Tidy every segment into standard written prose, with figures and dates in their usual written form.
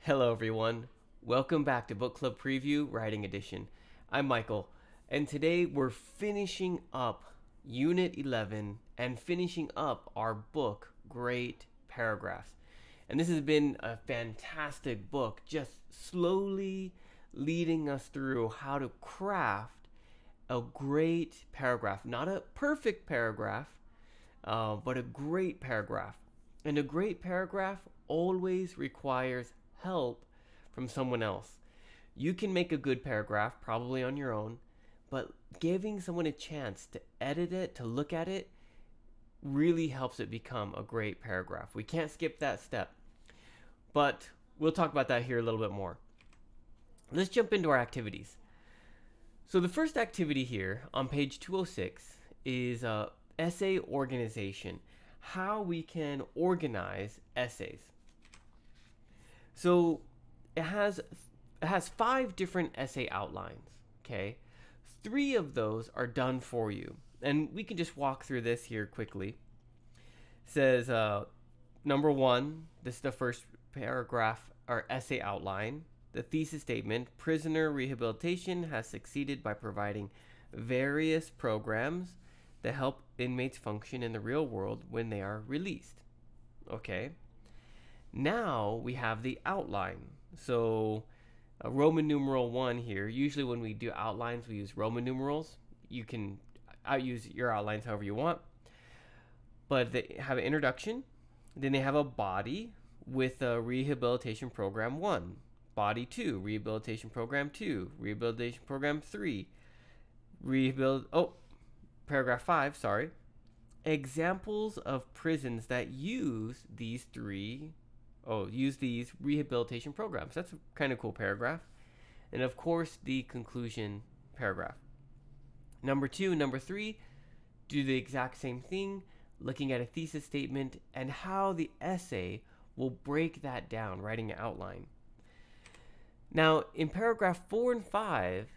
Hello, everyone. Welcome back to Book Club Preview Writing Edition. I'm Michael, and today we're finishing up Unit 11 and finishing up our book, Great Paragraphs. And this has been a fantastic book, just slowly leading us through how to craft a great paragraph. Not a perfect paragraph, but a great paragraph. And a great paragraph always requires help from someone else. You can make a good paragraph probably on your own, but giving someone a chance to edit it, to look at it, really helps it become a great paragraph. We can't skip that step. But we'll talk about that here a little bit more. Let's jump into our activities. So the first activity here on page 206 is essay organization. How we can organize essays. So it has 5 different essay outlines, okay? 3 of those are done for you. And we can just walk through this here quickly. It says number 1, this is the first paragraph or essay outline. The thesis statement: prisoner rehabilitation has succeeded by providing various programs that help inmates function in the real world when they are released. Okay. Now we have the outline. So Roman numeral 1 here. Usually when we do outlines, we use Roman numerals. You can use your outlines however you want. But they have an introduction. Then they have a body with a rehabilitation program 1. Body 2, rehabilitation program 2, rehabilitation program 3, paragraph 5, sorry. Examples of prisons that use these rehabilitation programs. That's a kind of cool paragraph. And of course, the conclusion paragraph. Number 2 and number 3 do the exact same thing, looking at a thesis statement and how the essay will break that down, writing an outline. Now, in paragraph 4 and 5,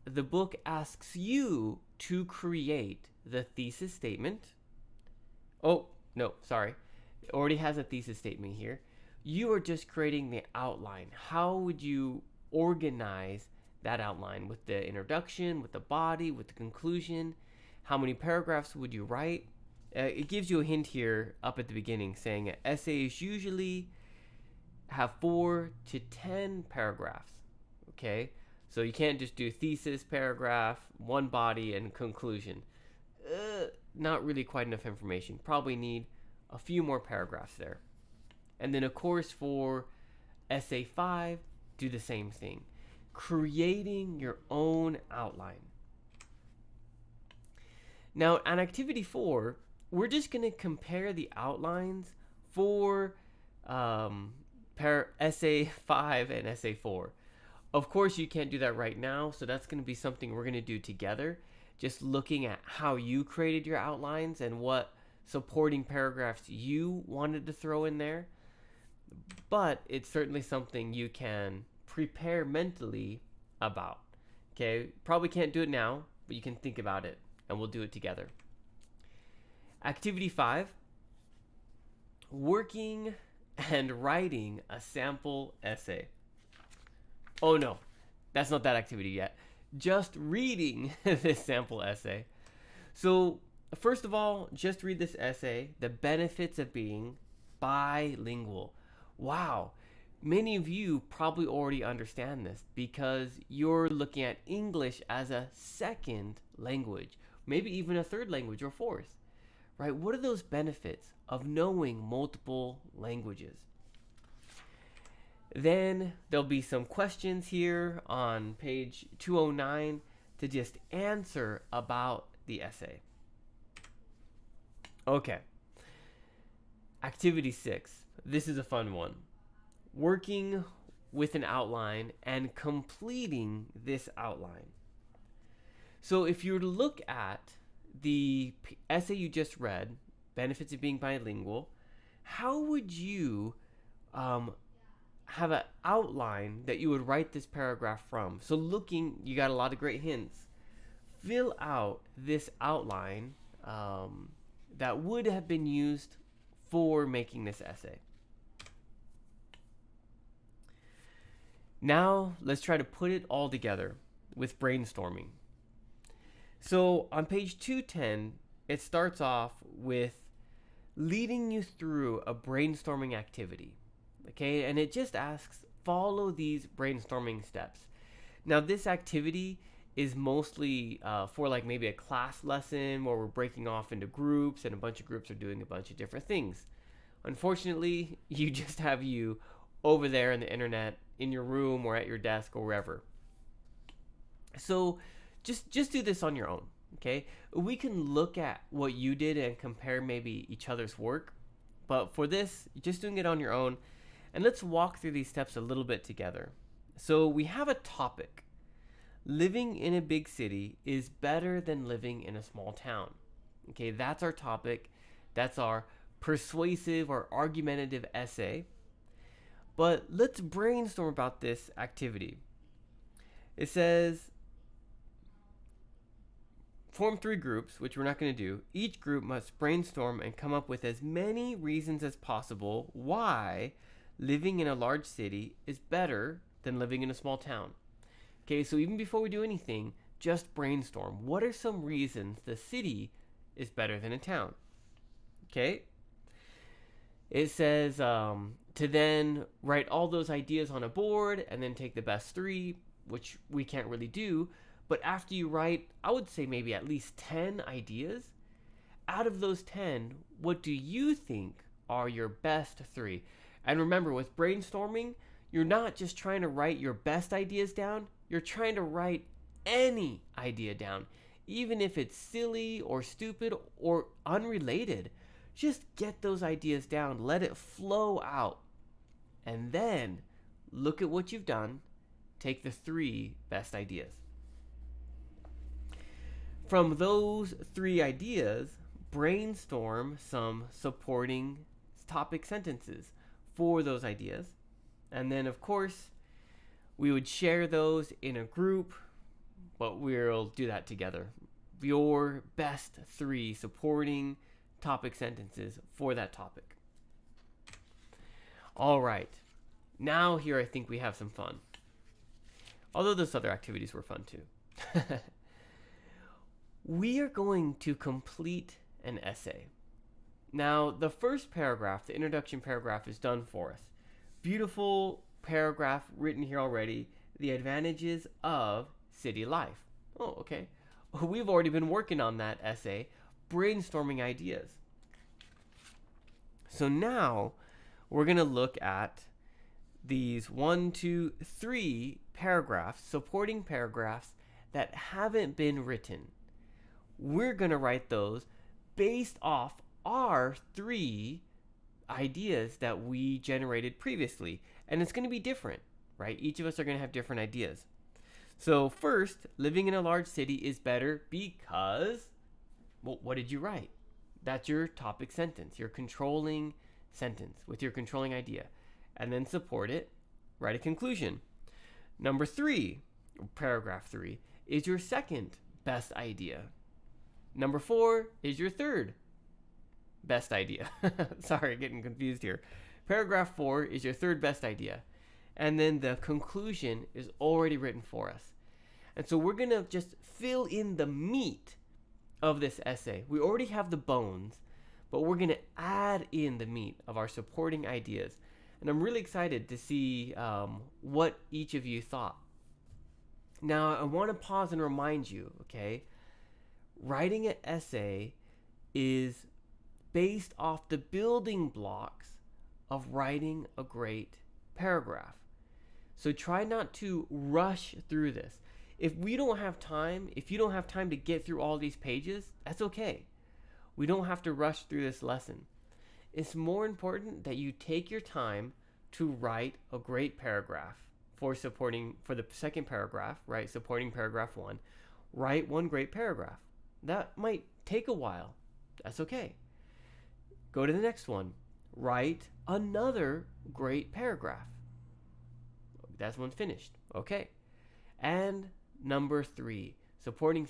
the book asks you to create the thesis statement. Oh, no, sorry. It already has a thesis statement here. You are just creating the outline. How would you organize that outline with the introduction, with the body, with the conclusion? How many paragraphs would you write? It gives you a hint here up at the beginning saying essays usually have 4 to 10 paragraphs. Okay, so you can't just do thesis, paragraph, one body, and conclusion. Not really quite enough information. Probably need a few more paragraphs there. And then of course for essay 5, do the same thing. Creating your own outline. Now on activity 4, we're just going to compare the outlines for essay 5 and essay 4. Of course, you can't do that right now, so that's going to be something we're going to do together. Just looking at how you created your outlines and what supporting paragraphs you wanted to throw in there. But it's certainly something you can prepare mentally about. Okay, probably can't do it now, but you can think about it, and we'll do it together. Activity 5, working and writing a sample essay. Oh no, that's not that activity yet. Just reading this sample essay. So first of all, just read this essay, the benefits of being bilingual. Wow, many of you probably already understand this because you're looking at English as a second language, maybe even a third language or fourth, right? What are those benefits of knowing multiple languages? Then there'll be some questions here on page 209 to just answer about the essay. Okay. Activity 6. This is a fun one. Working with an outline and completing this outline. So if you were to look at the essay you just read, Benefits of Being Bilingual, how would you have an outline that you would write this paragraph from? So looking, you got a lot of great hints. Fill out this outline that would have been used for making this essay. Now, let's try to put it all together with brainstorming. So, on page 210, it starts off with leading you through a brainstorming activity. Okay, and it just asks, follow these brainstorming steps. Now, this activity is mostly for like maybe a class lesson where we're breaking off into groups and a bunch of groups are doing a bunch of different things. Unfortunately, you just have you over there on the internet, in your room or at your desk or wherever. So just do this on your own, okay? We can look at what you did and compare maybe each other's work, but for this, just doing it on your own. And let's walk through these steps a little bit together. So we have a topic. Living in a big city is better than living in a small town. Okay, that's our topic. That's our persuasive or argumentative essay. But let's brainstorm about this activity. It says, form 3 groups, which we're not going to do. Each group must brainstorm and come up with as many reasons as possible why living in a large city is better than living in a small town. Okay, so even before we do anything, just brainstorm. What are some reasons the city is better than a town? Okay? It says to then write all those ideas on a board and then take the best 3, which we can't really do. But after you write, I would say maybe at least 10 ideas. Out of those 10, what do you think are your best 3? And remember, with brainstorming, you're not just trying to write your best ideas down. You're trying to write any idea down, even if it's silly or stupid or unrelated. Just get those ideas down, let it flow out, and then look at what you've done. Take the 3 best ideas. From those 3 ideas, brainstorm some supporting topic sentences for those ideas. And then, of course, we would share those in a group, but we'll do that together. Your best 3 supporting topic sentences for that topic. All right. Now here I think we have some fun. Although those other activities were fun too. We are going to complete an essay. Now, the first paragraph, the introduction paragraph, is done for us. Beautiful paragraph written here already. The advantages of city life. Oh, okay. We've already been working on that essay, brainstorming ideas. So now we're going to look at these 1, 2, 3 paragraphs, supporting paragraphs that haven't been written. We're going to write those based off our 3 ideas that we generated previously. And it's going to be different, right? Each of us are going to have different ideas. So first, living in a large city is better because, well, what did you write? That's your topic sentence, your controlling sentence with your controlling idea. And then support it, write a conclusion. Number 3, paragraph 3, is your second best idea. Number 4 is your third best idea. Sorry, getting confused here. Paragraph 4 is your third best idea. And then the conclusion is already written for us. And so we're going to just fill in the meat of this essay. We already have the bones, but we're going to add in the meat of our supporting ideas. And I'm really excited to see what each of you thought. Now, I want to pause and remind you, okay? Writing an essay is based off the building blocks of writing a great paragraph. So try not to rush through this. If we don't have time, if you don't have time to get through all these pages, that's okay. We don't have to rush through this lesson. It's more important that you take your time to write a great paragraph for the second paragraph, right? Supporting paragraph 1. Write one great paragraph. That might take a while. That's okay. Go to the next one. Write another great paragraph. That one's finished. Okay. And number 3, supporting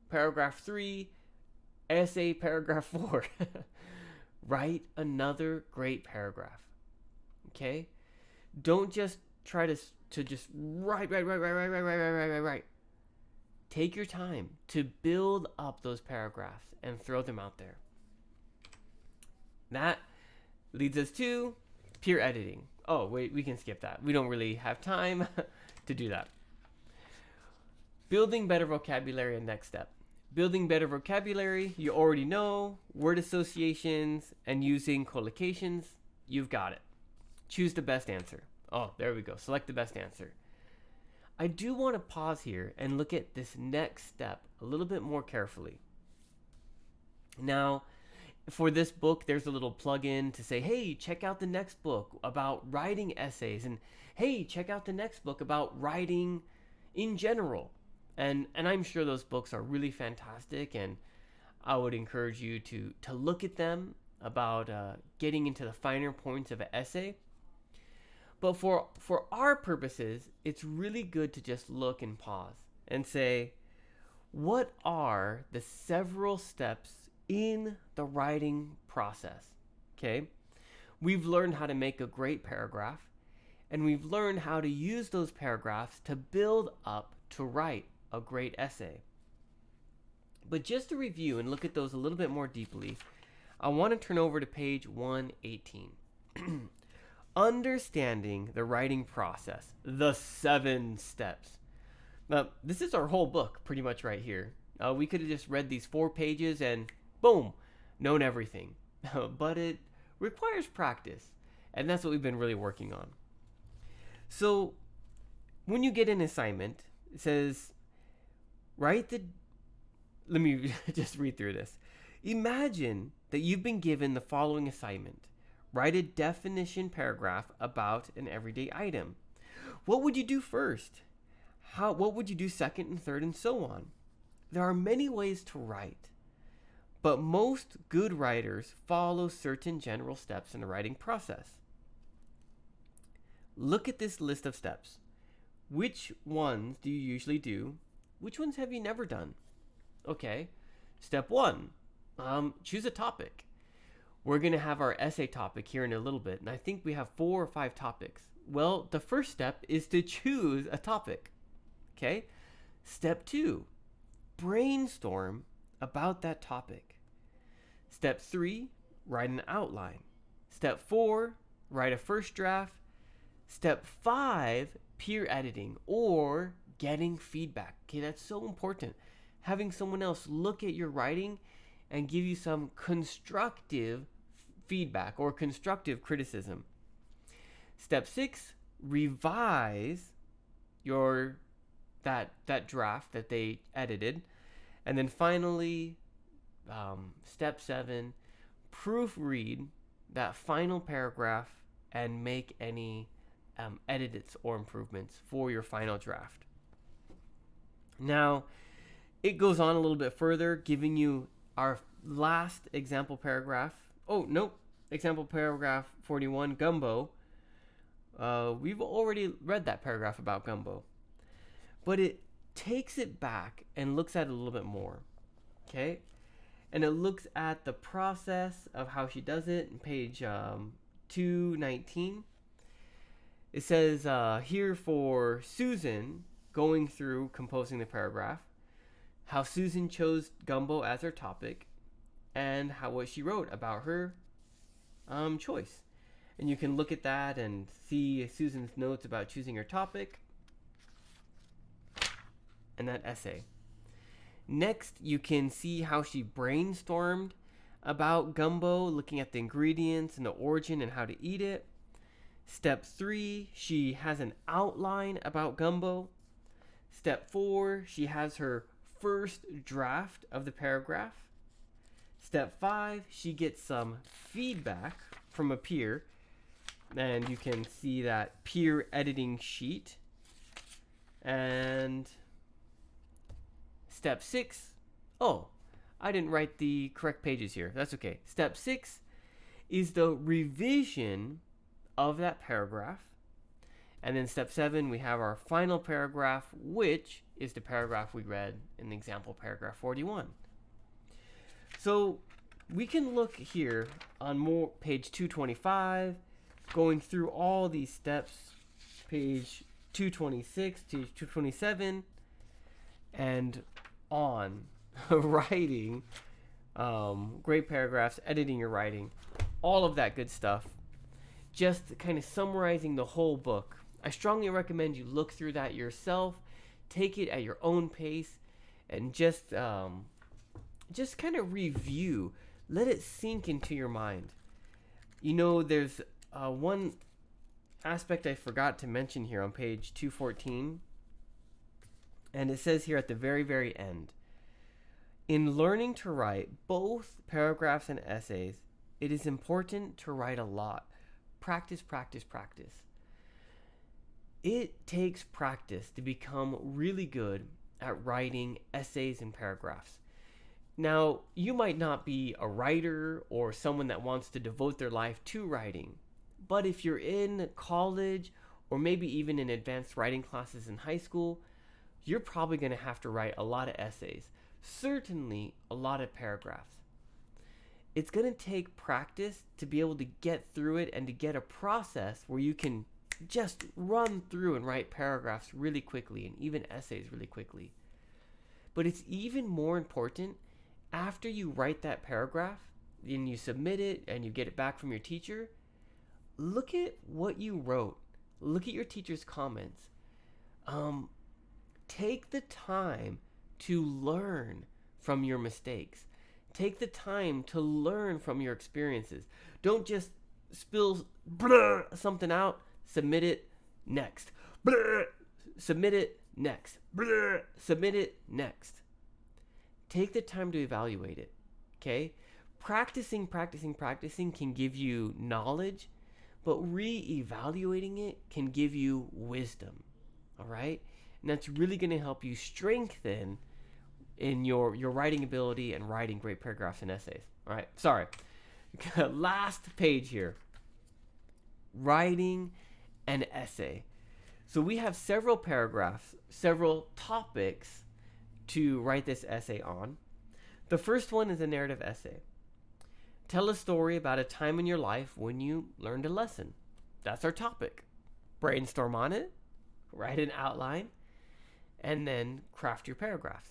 paragraph 3, essay paragraph 4. Write another great paragraph. Okay? Don't just try to just write. Take your time to build up those paragraphs and throw them out there. That leads us to peer editing. Oh, wait, we can skip that. We don't really have time to do that. Building better vocabulary and next step. Building better vocabulary, you already know, word associations and using collocations, you've got it. Choose the best answer. Oh, there we go. Select the best answer. I do want to pause here and look at this next step a little bit more carefully. Now, for this book, there's a little plug-in to say, hey, check out the next book about writing essays, and hey, check out the next book about writing in general. And I'm sure those books are really fantastic, and I would encourage you to look at them about getting into the finer points of an essay. But for our purposes, it's really good to just look and pause and say, what are the several steps in the writing process? Okay, we've learned how to make a great paragraph, and we've learned how to use those paragraphs to build up to write a great essay. But just to review and look at those a little bit more deeply, I want to turn over to page 118. Understanding the writing process, the 7 steps. Now, this is our whole book pretty much right here. We could have just read these 4 pages and boom, known everything. But it requires practice, and that's what we've been really working on. So when you get an assignment, it says, let me just read through this. Imagine that you've been given the following assignment. Write a definition paragraph about an everyday item. What would you do first? What would you do second and third, and so on? There are many ways to write, but most good writers follow certain general steps in the writing process. Look at this list of steps. Which ones do you usually do? Which ones have you never done? Okay, step 1, choose a topic. We're going to have our essay topic here in a little bit, and I think we have 4 or 5 topics. Well, the first step is to choose a topic. Okay, step 2, brainstorm about that topic. Step 3, write an outline. Step 4, write a first draft. Step 5, peer editing or getting feedback. Okay, that's so important. Having someone else look at your writing and give you some constructive feedback or constructive criticism. Step 6, revise that draft that they edited. And then finally, step 7, proofread that final paragraph and make any edits or improvements for your final draft. Now, it goes on a little bit further, giving you our last example paragraph. Oh, nope. Example paragraph 41, gumbo. We've already read that paragraph about gumbo. But it takes it back and looks at it a little bit more. Okay? And it looks at the process of how she does it in page 219. It says here for Susan, going through composing the paragraph, how Susan chose gumbo as her topic, and what she wrote about her choice. And you can look at that and see Susan's notes about choosing her topic and that essay. Next, you can see how she brainstormed about gumbo, looking at the ingredients and the origin and how to eat it. Step 3, she has an outline about gumbo. Step 4, she has her first draft of the paragraph. Step 5, she gets some feedback from a peer, and you can see that peer editing sheet. And step 6, oh, I didn't write the correct pages here. That's okay. Step 6 is the revision of that paragraph. And then step 7, we have our final paragraph, which is the paragraph we read in the example paragraph 41. So we can look here on page 225, going through all these steps page 226 to 227, and on. Writing, great paragraphs, editing your writing, all of that good stuff. Just kind of summarizing the whole book. I strongly recommend you look through that yourself, take it at your own pace, and just kind of review. Let it sink into your mind. You know, there's one aspect I forgot to mention here on page 214, and it says here at the very, very end, in learning to write both paragraphs and essays, it is important to write a lot. Practice, practice, practice. It takes practice to become really good at writing essays and paragraphs. Now, you might not be a writer or someone that wants to devote their life to writing, but if you're in college or maybe even in advanced writing classes in high school, you're probably going to have to write a lot of essays, certainly a lot of paragraphs. It's going to take practice to be able to get through it and to get a process where you can just run through and write paragraphs really quickly and even essays really quickly. But it's even more important after you write that paragraph and you submit it and you get it back from your teacher, look at what you wrote. Look at your teacher's comments. Take the time to learn from your mistakes. Take the time to learn from your experiences. Don't just spill something out, submit it, next. Submit it, next. Submit it, next. Take the time to evaluate it, okay? Practicing can give you knowledge, but re-evaluating it can give you wisdom, all right? And that's really going to help you strengthen in your writing ability and writing great paragraphs and essays. All right, sorry. Last page here. Writing an essay. So we have several paragraphs, several topics to write this essay on. The first one is a narrative essay. Tell a story about a time in your life when you learned a lesson. That's our topic. Brainstorm on it, write an outline, and then craft your paragraphs.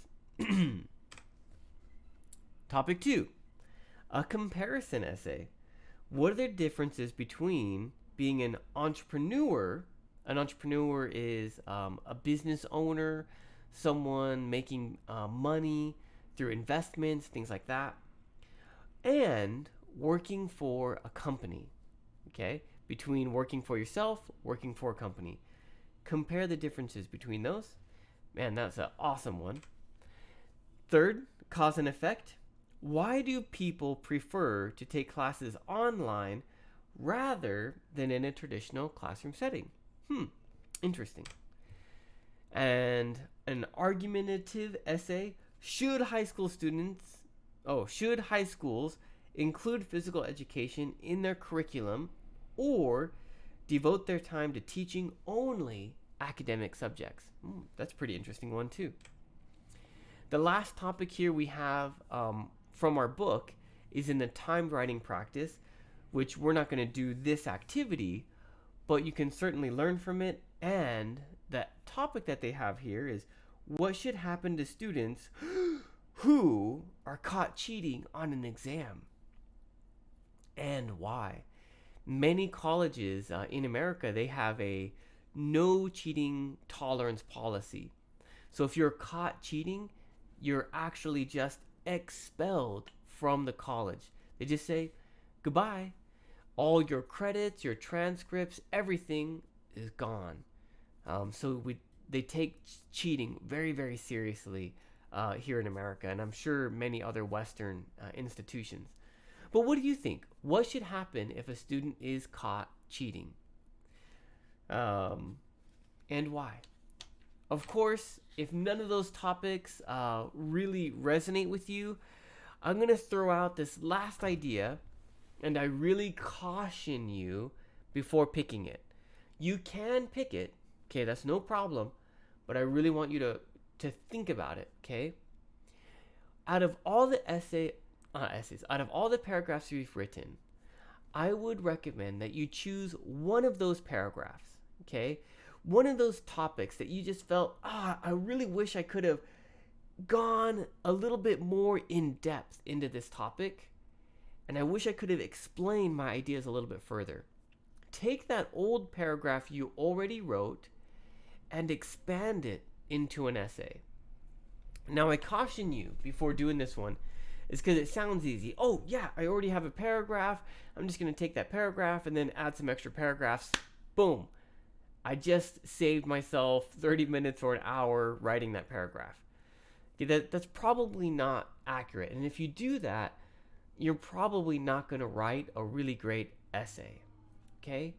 Topic 2, a comparison essay. What are the differences between being an entrepreneur? An entrepreneur is a business owner, someone making money through investments, things like that, and working for a company, okay? Between working for yourself, working for a company. Compare the differences between those. Man, that's an awesome one. Third, cause and effect. Why do people prefer to take classes online rather than in a traditional classroom setting? Interesting. And an argumentative essay. Should high schools include physical education in their curriculum or devote their time to teaching only academic subjects? That's a pretty interesting one too. The last topic here we have from our book is in the timed writing practice, which we're not going to do this activity, but you can certainly learn from it. And the topic that they have here is what should happen to students who are caught cheating on an exam and why. Many colleges in America, they have a no cheating tolerance policy. So if you're caught cheating, you're actually just expelled from the college. They just say goodbye. All your credits, your transcripts, everything is gone. They take cheating very, very seriously here in America, and I'm sure many other Western institutions. But what do you think? What should happen if a student is caught cheating? And why? Of course, if none of those topics really resonate with you, I'm going to throw out this last idea, and I really caution you before picking it. You can pick it, okay, that's no problem, but I really want you to think about it, okay? Out of all the out of all the paragraphs you've written, I would recommend that you choose one of those paragraphs, okay, one of those topics that you just felt, I really wish I could have gone a little bit more in depth into this topic, and I wish I could have explained my ideas a little bit further. Take that old paragraph you already wrote and expand it into an essay. Now, I caution you before doing this one is because it sounds easy. Oh, yeah, I already have a paragraph. I'm just going to take that paragraph and then add some extra paragraphs. Boom. I just saved myself 30 minutes or an hour writing that paragraph. Okay, that's probably not accurate. And if you do that, you're probably not going to write a really great essay. Okay?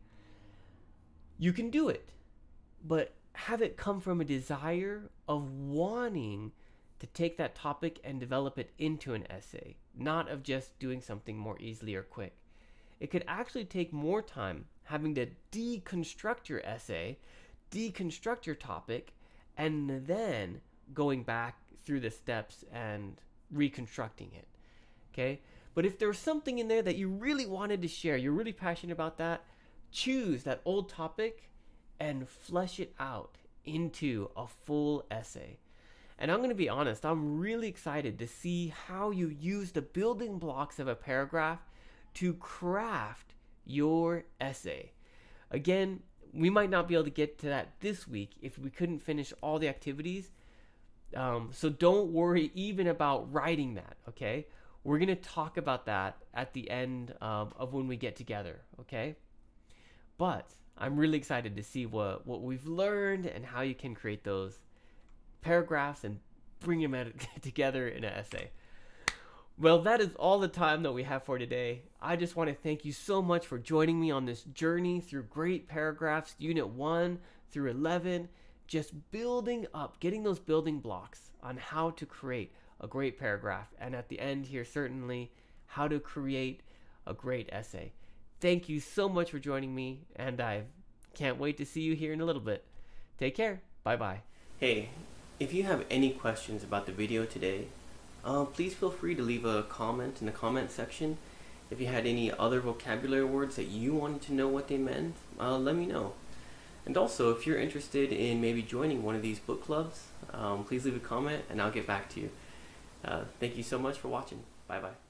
You can do it, but have it come from a desire of wanting to take that topic and develop it into an essay, not of just doing something more easily or quick. It could actually take more time having to deconstruct your essay, deconstruct your topic, and then going back through the steps and reconstructing it. Okay? But if there's something in there that you really wanted to share, you're really passionate about that, choose that old topic and flesh it out into a full essay. And I'm going to be honest, I'm really excited to see how you use the building blocks of a paragraph to craft your essay. Again, we might not be able to get to that this week if we couldn't finish all the activities. So don't worry even about writing that, okay? We're going to talk about that at the end of when we get together, okay? But I'm really excited to see what we've learned and how you can create those paragraphs and bring them together in an essay. Well, that is all the time that we have for today. I just want to thank you so much for joining me on this journey through great paragraphs, Unit 1 through 11, just building up, getting those building blocks on how to create a great paragraph. And at the end here, certainly, how to create a great essay. Thank you so much for joining me, and I can't wait to see you here in a little bit. Take care. Bye-bye. Hey, if you have any questions about the video today, please feel free to leave a comment in the comment section. If you had any other vocabulary words that you wanted to know what they meant, let me know. And also, if you're interested in maybe joining one of these book clubs, please leave a comment and I'll get back to you. Thank you so much for watching. Bye-bye.